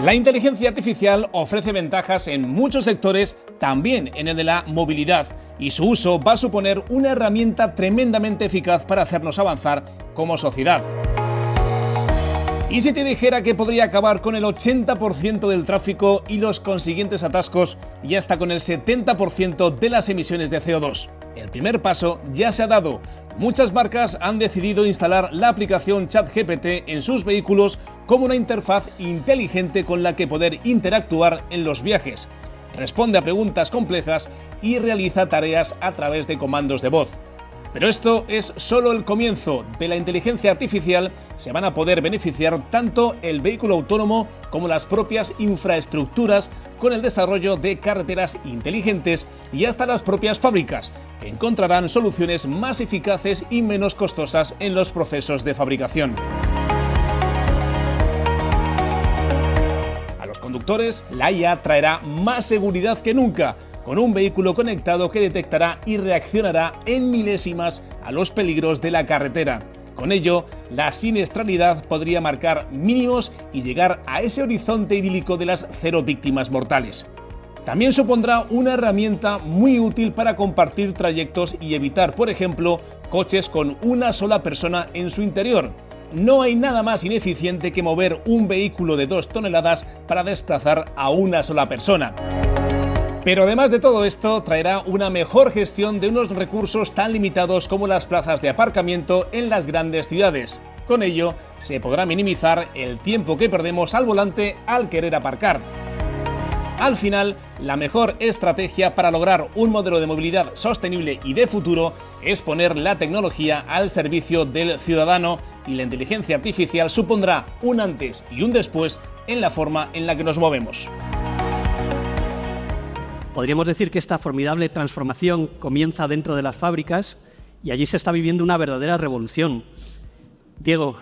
La inteligencia artificial ofrece ventajas en muchos sectores, también en el de la movilidad, y su uso va a suponer una herramienta tremendamente eficaz para hacernos avanzar como sociedad. ¿Y si te dijera que podría acabar con el 80% del tráfico y los consiguientes atascos y hasta con el 70% de las emisiones de CO2? El primer paso ya se ha dado. Muchas marcas han decidido instalar la aplicación ChatGPT en sus vehículos como una interfaz inteligente con la que poder interactuar en los viajes. Responde a preguntas complejas y realiza tareas a través de comandos de voz. Pero esto es solo el comienzo. De la inteligencia artificial se van a poder beneficiar tanto el vehículo autónomo como las propias infraestructuras con el desarrollo de carreteras inteligentes y hasta las propias fábricas, que encontrarán soluciones más eficaces y menos costosas en los procesos de fabricación. A los conductores, la IA traerá más seguridad que nunca, con un vehículo conectado que detectará y reaccionará en milésimas a los peligros de la carretera. Con ello, la siniestralidad podría marcar mínimos y llegar a ese horizonte idílico de las 0 víctimas mortales. También supondrá una herramienta muy útil para compartir trayectos y evitar, por ejemplo, coches con una sola persona en su interior. No hay nada más ineficiente que mover un vehículo de 2 toneladas para desplazar a una sola persona. Pero además de todo esto, traerá una mejor gestión de unos recursos tan limitados como las plazas de aparcamiento en las grandes ciudades. Con ello, se podrá minimizar el tiempo que perdemos al volante al querer aparcar. Al final, la mejor estrategia para lograr un modelo de movilidad sostenible y de futuro es poner la tecnología al servicio del ciudadano, y la inteligencia artificial supondrá un antes y un después en la forma en la que nos movemos. Podríamos decir que esta formidable transformación comienza dentro de las fábricas y allí se está viviendo una verdadera revolución. Diego,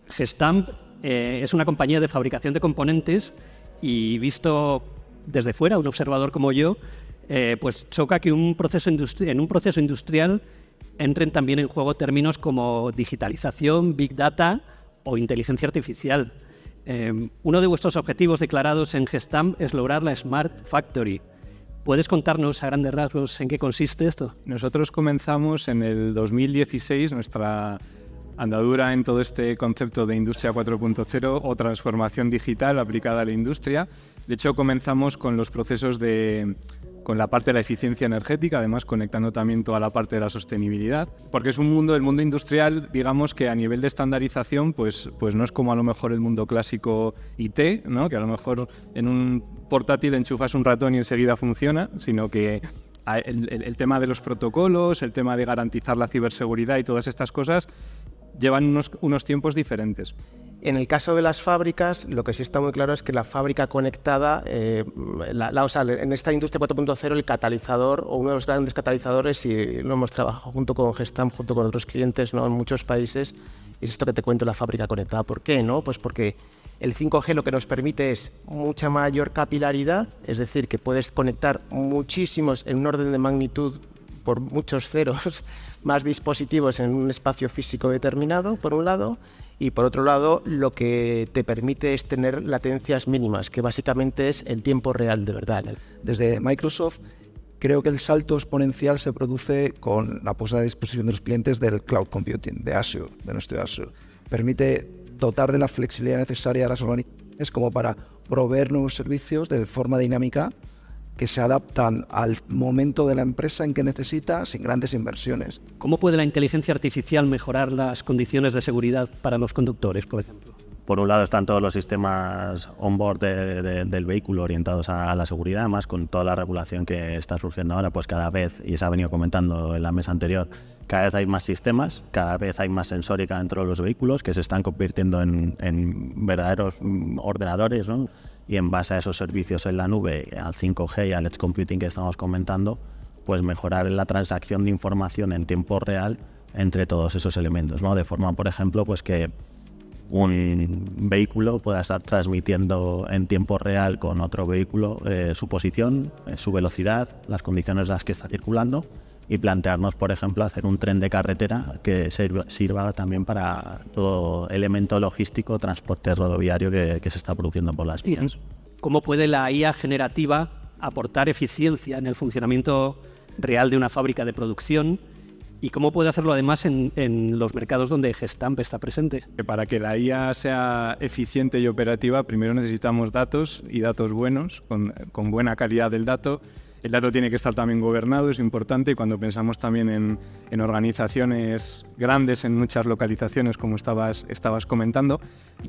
Gestamp es una compañía de fabricación de componentes y visto desde fuera, un observador como yo, pues choca que en un proceso industrial entren también en juego términos como digitalización, big data o inteligencia artificial. Uno de vuestros objetivos declarados en Gestamp es lograr la Smart Factory. ¿Puedes contarnos a grandes rasgos en qué consiste esto? Nosotros comenzamos en el 2016 nuestra andadura en todo este concepto de Industria 4.0 o transformación digital aplicada a la industria. De hecho, comenzamos con los procesos con la parte de la eficiencia energética, además conectando también toda la parte de la sostenibilidad, porque es el mundo industrial, digamos que a nivel de estandarización, pues no es como a lo mejor el mundo clásico IT, ¿no? Que a lo mejor en un portátil enchufas un ratón y enseguida funciona, sino que el tema de los protocolos, el tema de garantizar la ciberseguridad y todas estas cosas llevan unos tiempos diferentes. En el caso de las fábricas, lo que sí está muy claro es que la fábrica conectada, en esta industria 4.0 el catalizador o uno de los grandes catalizadores, y lo hemos trabajado junto con Gestamp, junto con otros clientes, ¿no?, en muchos países, es esto que te cuento, la fábrica conectada. ¿Por qué? ¿No? Pues porque el 5G lo que nos permite es mucha mayor capilaridad, es decir, que puedes conectar muchísimos, en un orden de magnitud, por muchos ceros, más dispositivos en un espacio físico determinado, por un lado, y por otro lado, lo que te permite es tener latencias mínimas, que básicamente es el tiempo real de verdad. Desde Microsoft, creo que el salto exponencial se produce con la puesta a disposición de los clientes del cloud computing, de Azure, de nuestro Azure. Permite dotar de la flexibilidad necesaria a las organizaciones como para proveer nuevos servicios de forma dinámica que se adaptan al momento de la empresa en que necesita sin grandes inversiones. ¿Cómo puede la inteligencia artificial mejorar las condiciones de seguridad para los conductores, por ejemplo? Por un lado están todos los sistemas on-board del vehículo orientados a la seguridad, además con toda la regulación que está surgiendo ahora, pues cada vez, y se ha venido comentando en la mesa anterior, cada vez hay más sistemas, cada vez hay más sensórica dentro de los vehículos que se están convirtiendo en verdaderos ordenadores, ¿no? Y en base a esos servicios en la nube, al 5G y al Edge Computing que estamos comentando, pues mejorar la transacción de información en tiempo real entre todos esos elementos, ¿no? De forma, por ejemplo, pues que un vehículo pueda estar transmitiendo en tiempo real con otro vehículo su posición, su velocidad, las condiciones en las que está circulando, y plantearnos, por ejemplo, hacer un tren de carretera que sirva también para todo elemento logístico, transporte rodoviario que se está produciendo por las vías. ¿Cómo puede la IA generativa aportar eficiencia en el funcionamiento real de una fábrica de producción? ¿Y cómo puede hacerlo además en los mercados donde Gestamp está presente? Para que la IA sea eficiente y operativa, primero necesitamos datos y datos buenos, con buena calidad del dato. El dato tiene que estar también gobernado, es importante, y cuando pensamos también en organizaciones grandes, en muchas localizaciones, como estabas comentando,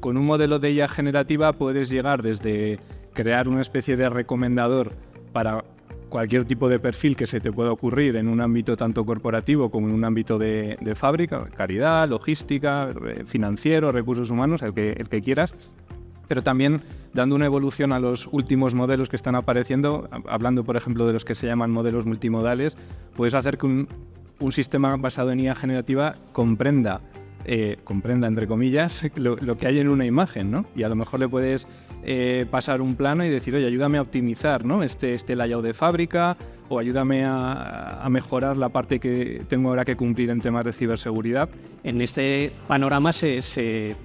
con un modelo de IA generativa puedes llegar desde crear una especie de recomendador para cualquier tipo de perfil que se te pueda ocurrir en un ámbito tanto corporativo como en un ámbito de fábrica, calidad, logística, financiero, recursos humanos, el que quieras, pero también dando una evolución a los últimos modelos que están apareciendo, hablando por ejemplo de los que se llaman modelos multimodales, puedes hacer que un sistema basado en IA generativa comprenda entre comillas, lo que hay en una imagen, ¿no? Y a lo mejor le puedes pasar un plano y decir, oye, ayúdame a optimizar, ¿no? este layout de fábrica, o ayúdame a mejorar la parte que tengo ahora que cumplir en temas de ciberseguridad. En este panorama se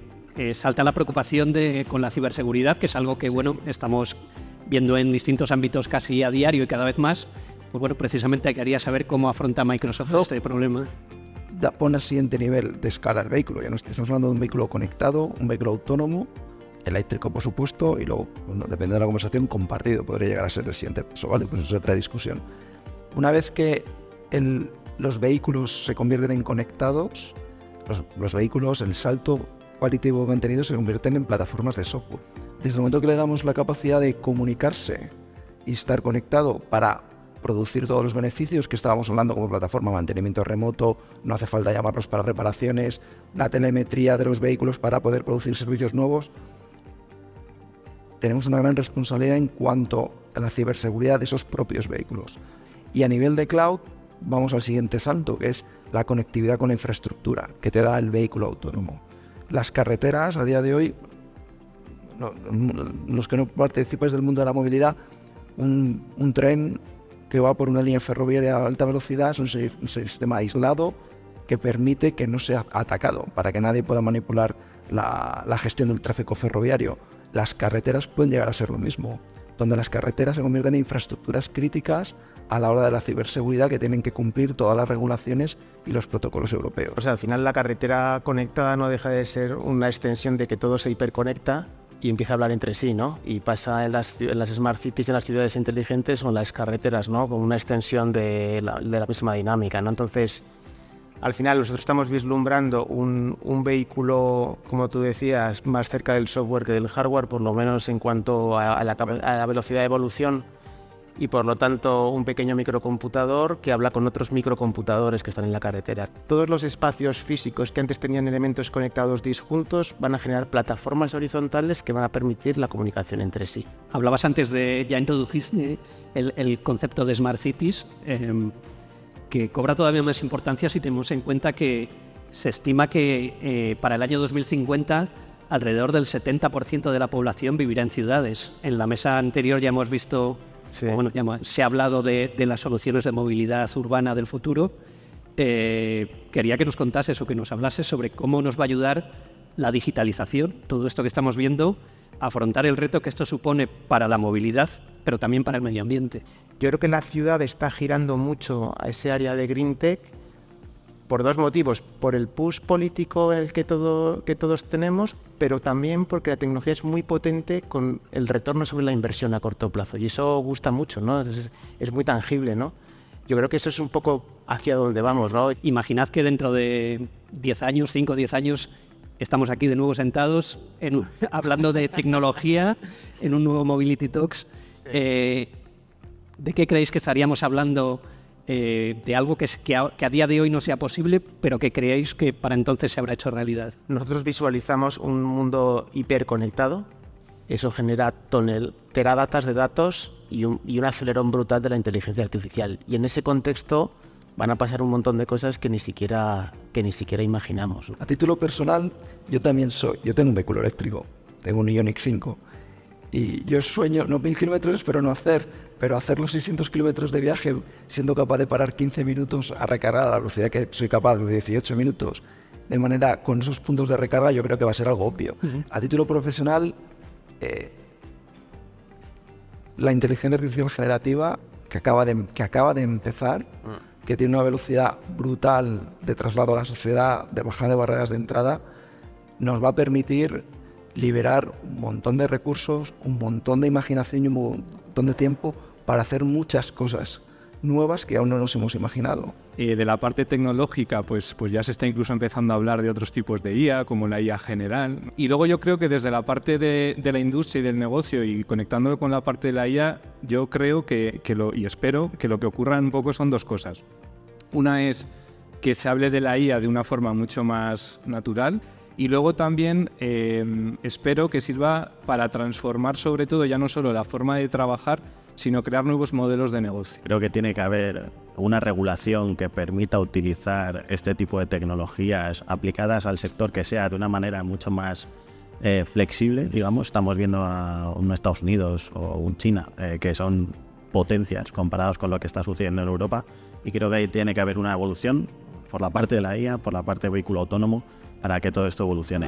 salta la preocupación con la ciberseguridad, que es algo que estamos viendo en distintos ámbitos casi a diario y cada vez más. Pues bueno, precisamente quería saber cómo afronta Microsoft este problema. Pone al siguiente nivel de escala el vehículo. Ya no estamos hablando de un vehículo conectado, un vehículo autónomo, eléctrico por supuesto, y luego, bueno, depende de la conversación, compartido podría llegar a ser el siguiente paso, ¿vale? Pues eso es otra discusión. Una vez que los vehículos se convierten en conectados, los vehículos, el salto cualitativo mantenido, se convierten en plataformas de software. Desde el momento que le damos la capacidad de comunicarse y estar conectado para producir todos los beneficios que estábamos hablando, como plataforma, mantenimiento remoto, no hace falta llamarlos para reparaciones, la telemetría de los vehículos para poder producir servicios nuevos, tenemos una gran responsabilidad en cuanto a la ciberseguridad de esos propios vehículos. Y a nivel de cloud, vamos al siguiente salto, que es la conectividad con la infraestructura que te da el vehículo autónomo. Las carreteras, a día de hoy, los que no participáis del mundo de la movilidad, un tren que va por una línea ferroviaria a alta velocidad es un sistema aislado que permite que no sea atacado, para que nadie pueda manipular la gestión del tráfico ferroviario. Las carreteras pueden llegar a ser lo mismo, donde las carreteras se convierten en infraestructuras críticas a la hora de la ciberseguridad, que tienen que cumplir todas las regulaciones y los protocolos europeos. O sea, al final la carretera conectada no deja de ser una extensión de que todo se hiperconecta y empieza a hablar entre sí, ¿no? Y pasa en las smart cities, en las ciudades inteligentes o en las carreteras, ¿no? Con una extensión de la misma dinámica, ¿no? Entonces, al final nosotros estamos vislumbrando un vehículo, como tú decías, más cerca del software que del hardware, por lo menos en cuanto a la velocidad de evolución, y por lo tanto un pequeño microcomputador que habla con otros microcomputadores que están en la carretera. Todos los espacios físicos que antes tenían elementos conectados disjuntos van a generar plataformas horizontales que van a permitir la comunicación entre sí. Hablabas antes ya introdujiste el concepto de Smart Cities, que cobra todavía más importancia si tenemos en cuenta que se estima que para el año 2050 alrededor del 70% de la población vivirá en ciudades. En la mesa anterior ya hemos visto... Sí. Bueno, se ha hablado de las soluciones de movilidad urbana del futuro. Quería que nos contases o que nos hablases sobre cómo nos va a ayudar la digitalización, todo esto que estamos viendo, a afrontar el reto que esto supone para la movilidad, pero también para el medio ambiente. Yo creo que la ciudad está girando mucho a ese área de Green Tech por dos motivos: por el push político que todos tenemos, pero también porque la tecnología es muy potente con el retorno sobre la inversión a corto plazo, y eso gusta mucho, ¿no? Es muy tangible, ¿no? Yo creo que eso es un poco hacia donde vamos, ¿no? Imaginad que dentro de 10 años, 5 o 10 años, estamos aquí de nuevo sentados hablando de tecnología en un nuevo Mobility Talks. Sí. ¿De qué creéis que estaríamos hablando? De algo que a día de hoy no sea posible, pero que creéis que para entonces se habrá hecho realidad. Nosotros visualizamos un mundo hiperconectado. Eso genera teradatas de datos y un acelerón brutal de la inteligencia artificial. Y en ese contexto van a pasar un montón de cosas que ni siquiera imaginamos. A título personal, yo tengo un vehículo eléctrico, tengo un Ioniq 5. Y yo sueño, no 1000 kilómetros espero no hacer, pero hacer los 600 kilómetros de viaje siendo capaz de parar 15 minutos a recargar a la velocidad que soy capaz de 18 minutos, de manera con esos puntos de recarga, yo creo que va a ser algo obvio. A título profesional, la inteligencia artificial generativa que acaba de empezar, que tiene una velocidad brutal de traslado a la sociedad, de bajada de barreras de entrada, nos va a permitir liberar un montón de recursos, un montón de imaginación y un montón de tiempo para hacer muchas cosas nuevas que aún no nos hemos imaginado. De la parte tecnológica, pues ya se está incluso empezando a hablar de otros tipos de IA, como la IA general. Y luego yo creo que desde la parte de la industria y del negocio y conectándolo con la parte de la IA, yo creo y espero que lo que ocurra un poco son dos cosas. Una es que se hable de la IA de una forma mucho más natural, y luego también espero que sirva para transformar sobre todo ya no solo la forma de trabajar, sino crear nuevos modelos de negocio. Creo que tiene que haber una regulación que permita utilizar este tipo de tecnologías aplicadas al sector que sea de una manera mucho más flexible, digamos. Estamos viendo a un Estados Unidos o un China que son potencias comparados con lo que está sucediendo en Europa, y creo que ahí tiene que haber una evolución por la parte de la IA, por la parte de vehículo autónomo, para que todo esto evolucione.